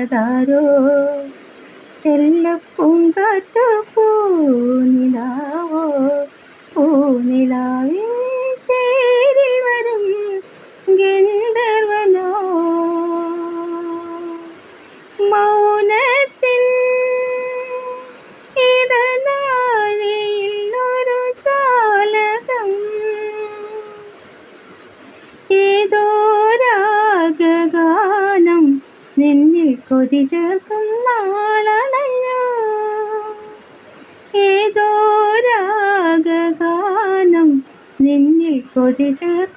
വന്നതാരോ ചെല്ലപ്പൂങ്കാറ്റോ പൂനിലാവോ പൂനിലാവിൻ തേരിൽ വരും ഗന്ധർവനോ മൗനത്തിൻ ഇടനാഴിയിൽ ഒരു ജാലകം ഏതോ രാഗഗാനം നിന്നിൽ കൊതി ചേർക്കും നാളണഞ്ഞു ഏതോ രാഗഗാനം നിന്നിൽ കൊതി ചേർക്കും